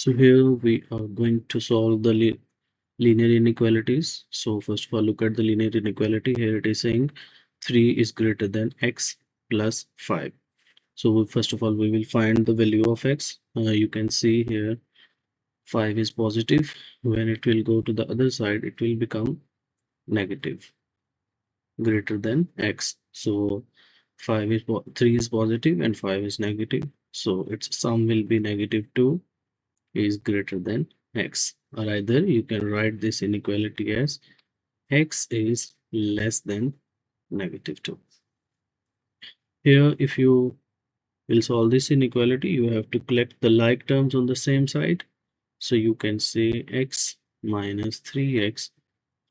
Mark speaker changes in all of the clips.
Speaker 1: So here we are going to solve the linear inequalities. So first of all, look at the linear inequality. Here it is saying 3 is greater than x plus 5. So first of all, we will find the value of x. You can see here 5 is positive. When it will go to the other side, it will become negative, greater than x. So 3 is positive and 5 is negative. So its sum will be -2 is greater than x, or either you can write this inequality as x is less than -2. Here, if you will solve this inequality, you have to collect the like terms on the same side. So you can say x minus 3x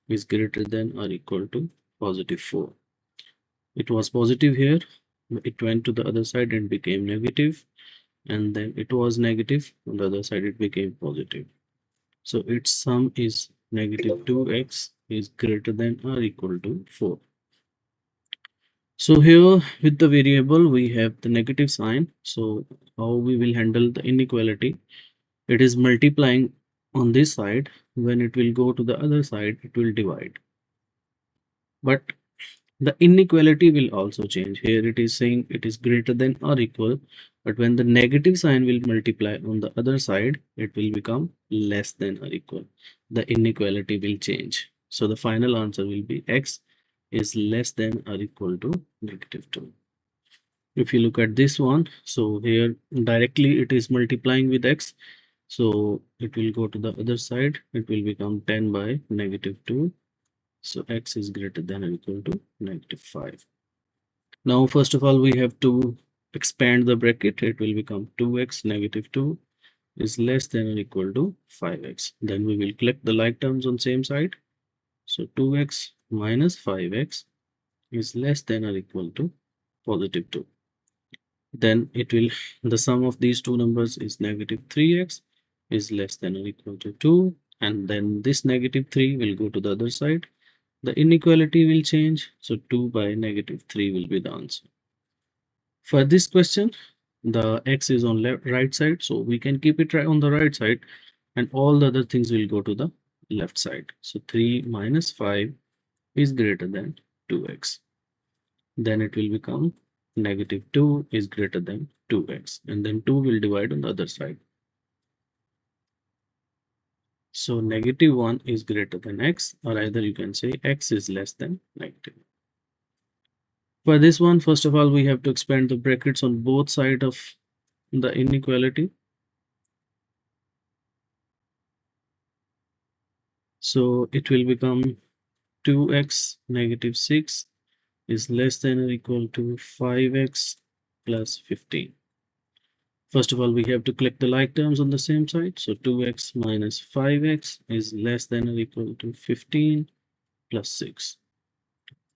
Speaker 1: is greater than or equal to +4. It was positive here, it went to the other side and became negative, and then it was negative on the other side, it became positive. So its sum is -2x is greater than or equal to 4. So here with the variable we have the negative sign. So how we will handle the inequality? It is multiplying on this side. When it will go to the other side, it will divide. But the inequality will also change. Here it is saying it is greater than or equal, but when the negative sign will multiply on the other side, it will become less than or equal. The inequality will change. So the final answer will be x is less than or equal to -2. If you look at this one, so here directly it is multiplying with x. So it will go to the other side. It will become 10 by -2. So x is greater than or equal to -5. Now, first of all, we have to expand the bracket. It will become 2x -2 is less than or equal to 5x. Then we will collect the like terms on same side. So 2x minus 5x is less than or equal to +2. Then it will, the sum of these two numbers is -3x is less than or equal to 2. And then this -3 will go to the other side. The inequality will change. So 2 by -3 will be the answer. For this question, the x is on right side, so we can keep it right on the right side, and all the other things will go to the left side. So 3 minus 5 is greater than 2x. Then it will become -2 is greater than 2x, and then 2 will divide on the other side. So -1 is greater than x, or either you can say x is less than negative. For this one, first of all, we have to expand the brackets on both sides of the inequality. So it will become 2x -6 is less than or equal to 5x plus 15. First of all, we have to collect the like terms on the same side. So 2x minus 5x is less than or equal to 15 plus 6.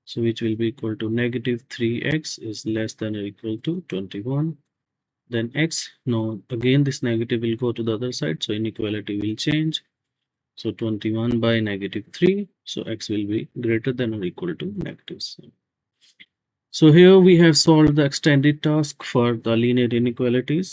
Speaker 1: So which will be equal to -3x is less than or equal to 21. Then x, no, again this negative will go to the other side, so inequality will change. So 21 by -3, so x will be greater than or equal to -7. So here we have solved the extended task for the linear inequalities.